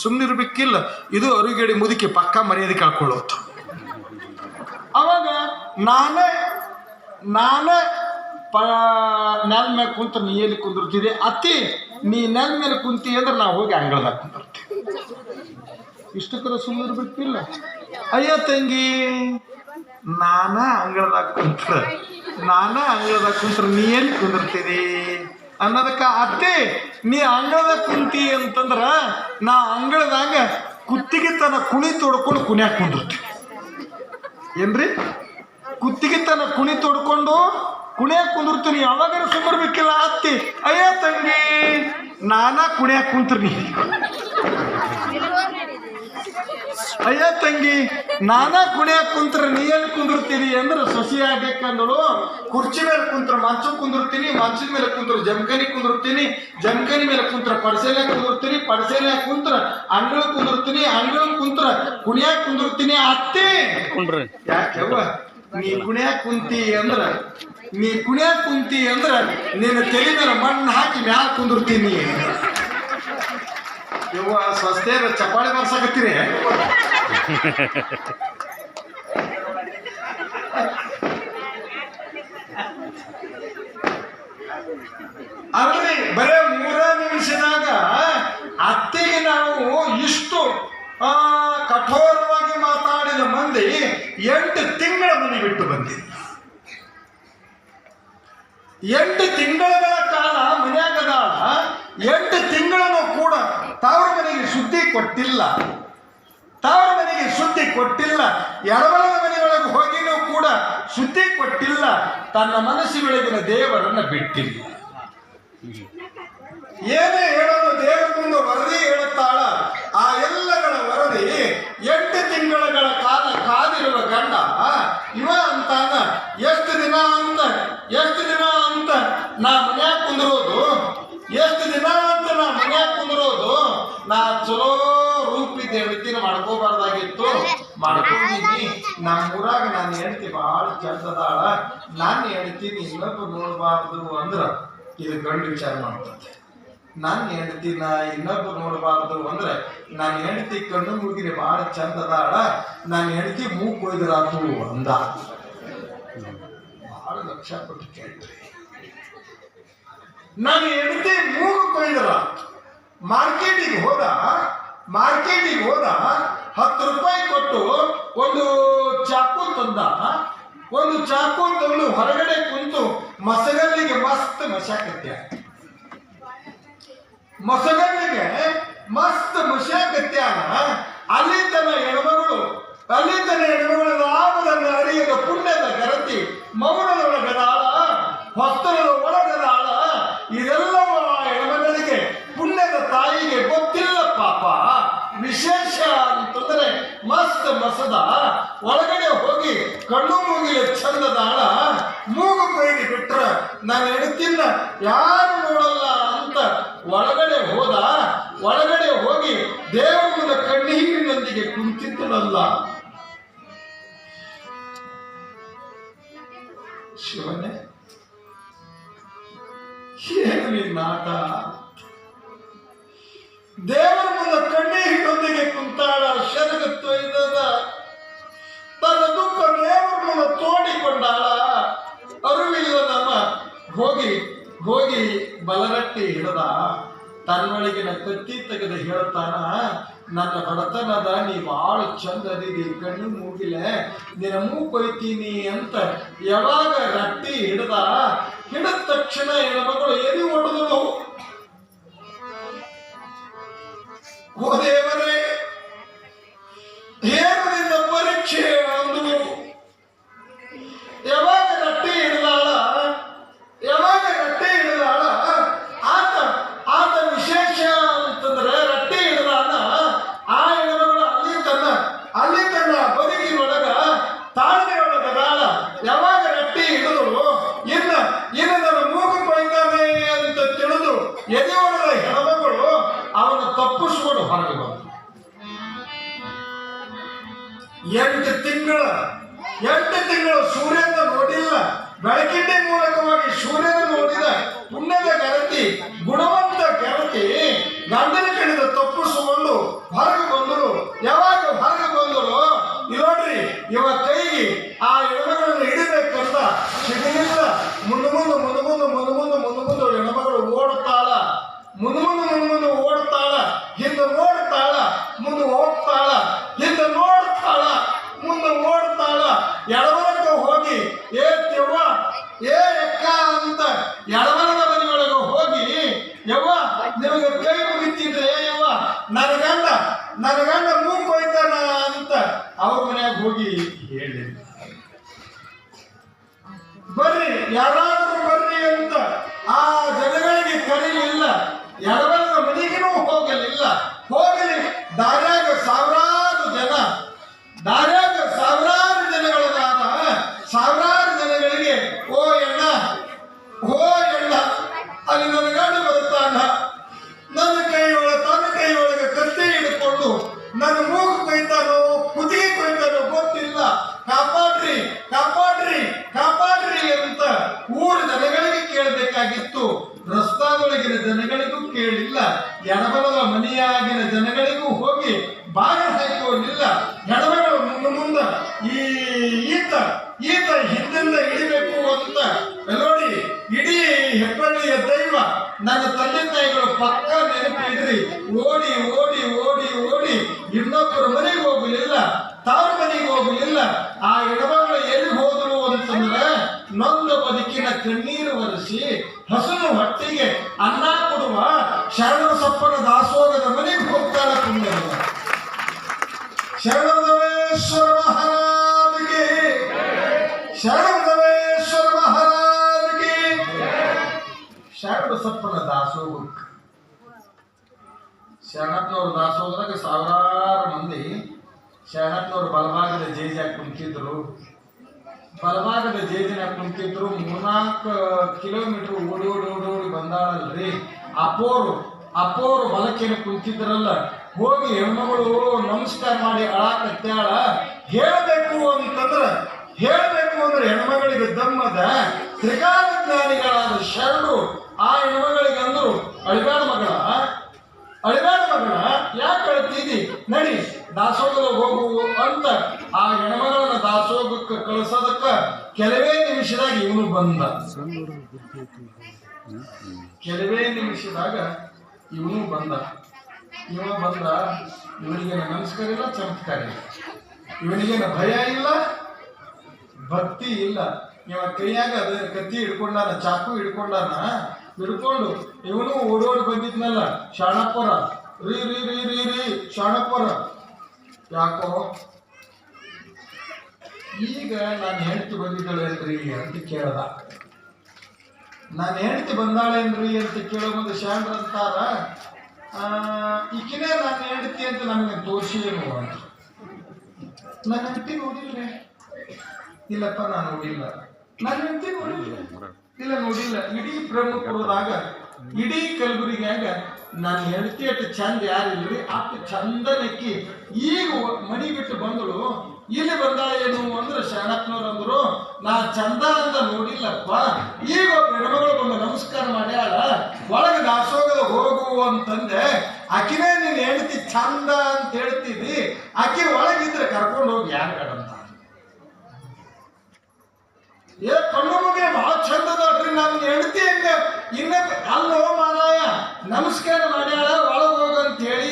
ಸುಮ್ಮನಿರ್ಬೇಕಿಲ್ಲ. ಇದು ಅರುಗೇಡಿ ಮುದುಕಿ ಪಕ್ಕ ಮರ್ಯಾದೆ ಕಳ್ಕೊಳ್ಳೋದು. ಅವಾಗ ನಾನೇ ನೆಲ ಮೇಲೆ ಕುಂತ ನೀ ಎಲ್ಲಿ ಕುಂದಿರ್ತಿದ್ದೆ ಅತ್ತಿ, ನೀ ನೆಲ ಮೇಲೆ ಕುಂತಿ ಅಂದ್ರೆ ನಾವು ಹೋಗಿ ಅಂಗಳದಾಗ ಕುಂದಿರ್ತೀವಿ. ಇಷ್ಟಕ್ಕರ ಸುಮ್ಮನಿರ್ಬೇಕಿಲ್ಲ. ಅಯ್ಯೋ ತಂಗಿ, ಅಂಗಳದಾಗ ಕುಂತ್ರ ನೀ ಎಲ್ಲಿ ಕುಂದಿರ್ತೀರಿ ಅನ್ನೋದಕ್ಕೆ, ಅತ್ತೆ ನೀ ಅಂಗಳದಾಗ ಕುಂತಿ ಅಂತಂದ್ರ ನಾ ಅಂಗಳದಾಗ ಕುತ್ತಿಗೆ ತನ ಕುಣಿ ತೊಡ್ಕೊಂಡು ಕುಣ್ಯಾಕ ಕುಂದಿರ್ತೀವಿ. ಏನ್ರಿ, ಕುತ್ತಿಗೆ ತನ ಕುಣಿ ತೊಡ್ಕೊಂಡು ಕುಣಿಯಾಕ ಕುಂದಿರ್ತೀನಿ. ಯಾವಾಗಾರ ಸುಮ್ಮರ್ಬೇಕಿಲ್ಲ ಅತ್ತಿ. ಅಯ್ಯ ತಂಗಿ, ಕುಣಿಯಾಕ ಕುಂತ್ರಿ. ಅಯ್ಯ ತಂಗಿ, ಕುಣಿಯಾಕ ಕುಂತ್ರ ನೀ ಎಲ್ಲಿ ಕುಂದಿರ್ತೀರಿ ಅಂದ್ರೆ ಸೊಸಿ ಆಗ್ಬೇಕಂದಳು. ಕುರ್ಚಿ ಮೇಲೆ ಕುಂತ್ರ ಮಂಚ ಕುಂದಿರ್ತೀನಿ, ಮಂಚದ ಮೇಲೆ ಕುಂತ್ರ ಜಮಖಾನಿ ಕುಂದಿರ್ತೀನಿ, ಜಮಖಾನಿ ಮೇಲೆ ಕುಂತ್ರ ಪಡಸೆಲೆ ಕುಂದಿರ್ತೀನಿ, ಪಡಸೆಲೆ ಕುಂತ್ರ ಅಂಗಳ ಕುಂದಿರ್ತೀನಿ, ಅಂಗಳ ಕುಂತ್ರ ಕುಣಿಯಾಕ ಕುಂದಿರ್ತೀನಿ. ಅತ್ತಿ ಯಾಕೆವ್ವ ನೀ ಕುಣಿಯಾಕ ಕುಂತಿ ಅಂದ್ರ ನಿನ್ನ ತಲೆ ಮೇಲೆ ಮಣ್ಣು ಹಾಕಿ ಮ್ಯಾಲ ಕುಂದಿರ್ತೀನಿ. ಯವ್ವ ಸ್ವಸ್ಥೆ ಚಪ್ಪಾಳೆ ಬರ್ಸಾಕತ್ತೀರಿ. ಅಲ್ರಿ, ಬರೇ 3 ನಿಮಿಷದಾಗ ಅತ್ತೆಗೆ ನಾವು ಇಷ್ಟು ಕಠೋರವಾಗಿ ಮಾತಾಡಿದ ಮಂದಿ 8 ತಿಂಗಳ ಮನೆ ಬಿಟ್ಟು ಬಂದಿದ್ದ. 8 ತಿಂಗಳ ಕಾಲ ಮನ್ಯಾಗದಾಳ. 8 ತಿಂಗಳನ್ನು ಕೂಡ ತವರ ಮನೆಗೆ ಸುದ್ದಿ ಕೊಟ್ಟಿಲ್ಲ. ಎಡಬಲದ ಮನೆಯೊಳಗೆ ಹೋಗಿನೂ ಕೂಡ ಸುದ್ದಿ ಕೊಟ್ಟಿಲ್ಲ. ತನ್ನ ಮನಸ್ಸಿನೊಳಗಿನ ದೇವರನ್ನ ಬಿಟ್ಟಿಲ್ಲ. ಏನೇ ಹೇಳೋದು ದೇವರ ಮುಂದೆ ವರದಿ ಹೇಳುತ್ತಾಳ. ಆ ಎಲ್ಲಗಳ ವರದಿ 8 ತಿಂಗಳ ಕಾಲ ಕಾದಿರುವ ಗಂಡ ಇವ ಅಂತಾನ. ಎಷ್ಟು ದಿನ ಅಂತ ನಾ ಮನ್ಯಾಗ ಕುಂದಿರೋದು, ನಾ ಚಲೋ ರೂಪಿದ್ದ ಹೆಂಡತಿನ ಮಾಡ್ಕೋಬಾರ್ದಾಗಿತ್ತು, ಮಾಡ್ಕೊಂಡಿನಿ. ನಮ್ಮೂರಾಗ ನಾನು ಹೆಂಡತಿ ಭಾಳ ಚಂದದಾಳ, ನಾನು ಹೆಂಡತಿನ ಇನ್ನೊಬ್ಬರು ನೋಡಬಾರ್ದು ಅಂದ್ರ ಇದು ಗಂಡು ವಿಚಾರ ಮಾಡ್ತದೆ. ನನ್ನ ಹೆಂಡತಿನ ಇನ್ನೊಬ್ಬರು ನೋಡಬಾರ್ದು ಅಂದ್ರೆ ನನ್ನ ಹೆಂಡತಿ ಕಣ್ಣು ಮುಗಿರಿ ಭಾಳ ಚಂದದಾಳ, ನನ್ನ ಹೆಂಡತಿ ಮೂಗು ಕೊಯ್ದ್ರಾತು ಅಂದ. ಭಾಳ ಲಕ್ಷ ಕೊಟ್ಟು ಕೇಳ್ರಿ. ನನ್ನ ಹೆಂಡತಿ ಮೂಗು ಕೊಯ್ದ್ರ ಮಾರ್ಕೆಟಿಗೆ ಹೋದ 10 ರೂಪಾಯಿ ಕೊಟ್ಟು ಒಂದು ಚಾಕು ತಂದು ಹೊರಗಡೆ ಕುಂತು ಮಸಗಲ್ಲಿಗೆ ಮಸ್ತ್ ಮಶಾಕತ್ಯಾನ. ಅಲ್ಲಿ ತನ್ನ ಹೆಣ್ಮಗಳು ಲಾಭದನ್ನು ಅರಿಯದ ಪುಣ್ಯದ ಗರತಿ ಮೌನದೊಳಗದಾಳ, ಹೊಸ್ತನದ ಒಳಗದಾಳ. ಇದೆಲ್ಲವೂ ಆ ಹೆಣ್ಮಗಳಿಗೆ ಪುಣ್ಯದ ತಾಯಿಗೆ ಗೊತ್ತಿಲ್ಲ ಪಾಪ. ವಿಶೇಷ ಅಂತಂದ್ರೆ ಮಸದ ಒಳಗಡೆ ಹೋಗಿ ಕಣ್ಣು ಮೂಗಿಲೆ ಚಂದದಾಳ. ಮೂಗು ಕೊಯ್ದು ಬಿಟ್ರ ನಾನು ಹೆಣ್ತಿನ ಯಾರು ನೋಡಲ್ಲ ಅಂತ ಒಳಗಡೆ ಹೋಗಿ ದೇವರ ಮುಂದೆ ಕಣ್ಣೀರಿನೊಂದಿಗೆ ಕುಂತಿದ್ದನಲ್ಲ. ಶಿವನೇ, ಏನು ನಿನ್ನ ಆಟ? ದೇವರ ಮುಂದೆ ಕಣ್ಣೀರಿನೊಂದಿಗೆ ಕುಂತಾಳ. ಶರಗ ತೊಯ್ದದ ತನ್ನ ದುಃಖ ದೇವರ ಮುಂದೆ ತೋಡಿಕೊಂಡಾಳ. ಅರಿವಿಲ್ಲದವ ಹೋಗಿ ಬಲಗಟ್ಟಿ ಹಿಡದ ತನ್ನೊಳಗಿನ ಕತ್ತಿ ತೆಗೆದು ಹೇಳ್ತಾನ, ನನ್ನ ಬಡತನದ ನೀ ಭಾಳ ಚಂದದಿದಿ, ಕಣ್ಣು ಮೂಗಿಲೆ ನಿನ್ನ ಮೂಗು ಕೊಯ್ತೀನಿ ಅಂತ ಯಾವಾಗ ರಟ್ಟಿ ಹಿಡಿದ ತಕ್ಷಣ ಹೆಣ್ಮಗಳು ಎದಿ ಹೊಡೆದಳು. ಓ ದೇವರೇ, ಏನು ನಿನ್ನ ಪರೀಕ್ಷೆ ಅಂದು. ಯಾವಾಗ ರಟ್ಟಿ ಹಿಡಿದಾಳ ಆತ ವಿಶೇಷ ಅಂತಂದ್ರೆ ರಟ್ಟಿ ಹಿಡಿದಾನ. ಆ ಹೆಣ್ಮಗಳು ಅಲ್ಲಿ ತನ್ನ ಬದುಕಿನೊಳಗ ತಾಳ್ಮೆಯೊಳಗದಾಳ. ಯಾವಾಗ ರಟ್ಟಿ ಹಿಡಿದಳು ಇನ್ನು ನನ್ನ ಮೂಗು ಕೊಯ್ತಾನೆ ಅಂತ ತಿಳಿದು ಎದೆಯೊಳಗ ಹೆಣ್ಮಗಳು ಅವನ ತಪ್ಪಿಸ್ಕೊಂಡು ಹೊರಗೆ ಬಂದು 8 ತಿಂಗಳು ಸೂರ್ಯನ ನೋಡಿಲ್ಲ. ಬೆಳಕಿನ ಮೂಲಕವಾಗಿ ಸೂರ್ಯನ ನೋಡಿದ ಪುಣ್ಯದ ಗೆಳತಿ, ಗುಣವಂತ ಗೆಳತಿ ಗಂಡನ ಕಡೆದ ತಪ್ಪಿಸಿಕೊಂಡು ನನ್ನ ಗಂಡ ಮೂಗ್ ಹೋಯ್ತಾನ ಅಂತ ಅವ್ರ ಮನ್ಯಾಗ ಹೋಗಿ ಹೇಳಿ ಬರ್ರಿ ಯಾರಾದ್ರೂ ಬರ್ರಿ ಅಂತ ಆ ಜನಗಳಿಗೆ ಕರೀಲಿಲ್ಲ. ಯಾರವರ ಮನೆಗೂ ಹೋಗಲಿಲ್ಲ. ಹೋಗಲಿ ದಾರ್ಯಾಗ ಸಾವಿರಾರು ಜನಗಳಾದ ಸಾವಿರಾರು ಜನಗಳಿಗೆ ಓ ಎಣ್ಣ ಅಲ್ಲಿ ನನ್ನ ಗಂಡ ಬರ್ತಾನ, ತನ್ನ ಕೈ ಒಳಗೆ ಕತ್ತಿ ಹಿಡ್ಕೊಂಡು ನನ್ನ ಮೂಗು ಕೊಯ್ತಾನೋ ಕುದಿಗೆ ಕೊಯ್ತಾನೋ ಗೊತ್ತಿಲ್ಲ, ಕಾಪಾಡ್ರಿ ಅಂತ ಊರ ಜನಗಳಿಗೆ ಕೇಳಬೇಕಾಗಿತ್ತು. ರಸ್ತಾದೊಳಗಿನ ಜನಗಳಿಗೂ ಕೇಳಿಲ್ಲ. ಎಡಬಲದ ಮನೆಯಾಗಿನ ಜನಗಳಿಗೂ ಹೋಗಿ ಬಾಗಿಲು ಹಾಕೋಲಿಲ್ಲ. ಎಡಬಗಳು ಮುಂದ ಈತ ಹಿಂದಿಂದ ಹಿಡಿಬೇಕು ಅಂತ ನೋಡಿ. ಇಡೀ ಹೆಬ್ಬಳ್ಳಿಯ ದೈವ ನನ್ನ ತಂದೆ ತಾಯಿಗಳು ಪಕ್ಕ ನೆನಪಿದ್ರಿ. ಓಡಿ ಇನ್ನೊಬ್ಬರ ಮನೆಗೆ ಹೋಗಲಿಲ್ಲ, ತವ್ರ ಮನೆಗೆ ಹೋಗಲಿಲ್ಲ. ಆ ಎಡಬಗಳು ಎಲ್ಲಿ ಹೋದ್ರು ಅಂತಂದ್ರೆ ನೊಂದ ಬದುಕಿನ ಕಣ್ಣೀರು ಒರೆಸಿ ಹಸುನು ಹೊಟ್ಟಿಗೆ ಅನ್ನ ಕೊಡುವ ಶರಣಬಸಪ್ಪನ ದಾಸೋಗದ ಮನೆಗೆ ಹೋಗ್ತಾರ. ಶರಣಬಸವೇಶ್ವರ ಮಹಾರಾಜಗೆ, ಶರಣಬಸವೇಶ್ವರ ಮಹಾರಾಜಗೆ. ಶರಣಬಸಪ್ಪನ ದಾಸೋಗಕ್ಕೆ ಶರಣಪ್ಪನವ್ರ ದಾಸೋಗದಾಗ ಸಾವಿರಾರು ಮಂದಿ ಶರಣಪ್ಪನವ್ರ ಬಲಭಾಗದ ಜೇಜಾಗ ಕುಂತಿದ್ರು. ಬಲಭಾಗದ ಜೇಜಿನ ಕುಂತಿದ್ರು. 3-4 ಕಿಲೋಮೀಟರ್ ಓಡಿ ಬಂದಾಳಲ್ರಿ. ಅಪ್ಪೋರು ಬಲಕ್ಕೇನು ಕುಂತಿದ್ರಲ್ಲ, ಹೋಗಿ ಹೆಣ್ಮಗಳು ನಮಸ್ಕಾರ ಮಾಡಿ ಅಳಾಕತ್ಯಾಳ. ಹೇಳಬೇಕು ಅಂದ್ರೆ ಹೆಣ್ಮಗಳಿಗೆ ದಮ್ಮದ ತ್ರಿಕಾಲಜ್ಞಾನಿಗಳಾದ ಶರಣರು ಆ ಹೆಣ್ಮಗಳಿಗೆ ಅಂದ್ರು, ಅಳಿಗಾಡ ಮಗಳ ಯಾಕೆ ಅಳ್ತಿದಿ, ನಡಿ ದಾಸೋಗದ ಹೋಗು ಅಂತ ಆ ಹೆಣ್ಮಗಳನ್ನ ದಾಸೋಗಕ್ಕೆ ಕಳಿಸೋದಕ್ಕ ಕೆಲವೇ ನಿಮಿಷದಾಗ ಇವನು ಬಂದ. ಇವನಿಗೇನ ನಮಸ್ಕಾರ ಇಲ್ಲ, ಚಮತ್ಕಾರ ಇಲ್ಲ. ಇವನಿಗೇನ ಭಯ ಇಲ್ಲ, ಭಕ್ತಿ ಇಲ್ಲ. ಇವ ಕೈಯಾಗ ಕತ್ತಿ ಹಿಡ್ಕೊಂಡಾನ, ಚಾಕು ಹಿಡ್ಕೊಂಡು ಇವನು ಓಡೋಡಿ ಬಂದಿದ್ನಲ್ಲ. ಶಾಣಪ್ಪರ ರೀ ಶಾಣಪ್ಪರ ಯಾಕೋ ಈಗ ನಾನು ಹೆಂಡತಿ ಬಂದಿದ್ದಾಳೇನ್ರಿ ಅಂತ ಕೇಳ್ದ. ನಾನು ಹೆಂಡತಿ ಬಂದಾಳೇನ್ರಿ ಅಂತ ಕೇಳೋ ಮುಂದೆ ಶಾಣ್ರ ಅಂತಾರ, ಈಕಿನೇ ನನ್ನ ಹೆಂಡತಿ ಅಂತ ನಮಗೆ ತೋರಿಸಿ ಏನು ಅಂತ. ನನ್ನ ಹೆಂಡತಿ ನೋಡಿಲ್ರಿ? ಇಲ್ಲಪ್ಪ ನಾನು ನೋಡಿಲ್ಲ. ನನ್ನ ಹೆಂಡತಿ ನೋಡಿಲ್ಲ. ಇಡೀ ಪ್ರಮುಖರಾಗ ಇಡೀ ಕಲಬುರಗಿಯಾಗ ನನ್ನ ಹೆಂಡತಿ ಅಷ್ಟು ಚಂದ ಯಾರಿಲ್ರಿ. ಅಷ್ಟು ಚಂದನಕ್ಕಿ ಈಗ ಮನಿ ಬಿಟ್ಟು ಬಂದಳು. ಇಲ್ಲಿ ಬಂದಾಳೇನು ಅಂದ್ರೆ ಶರಣಪ್ಪನವ್ರು ಅಂದ್ರು, ನಾ ಚಂದ ಅಂತ ನೋಡಿಲ್ಲಪ್ಪ. ಈಗ ಹೆಣ್ಮಗಳು ಬಂದು ನಮಸ್ಕಾರ ಮಾಡ್ಯಾಳ, ಒಳಗೆ ದಾಸೋಗದ ಹೋಗು ಅಂತಂದೆ. ಆಕಿನೇ ನೀನ್ ಹೆಂಡತಿ ಚಂದ ಅಂತ ಹೇಳ್ತಿದ್ದಿ, ಆಕಿ ಒಳಗಿದ್ರೆ ಕರ್ಕೊಂಡು ಹೋಗಿ ಯಾರು ಕಡಂತ. ಕಣ್ಣು ಮುಗಿಯ ಬಹಳ ಚಂದ ಅದಾಳ್ರಿ ನನ್ನ ಹೆಂಡತಿ. ಹಂಗ ಅಲ್ಲೋ ಮಾರಾಯ ನಮಸ್ಕಾರ ಮಾಡ್ಯಾಳ ಒಳಗೆ ಹೋಗಂತ ಹೇಳಿ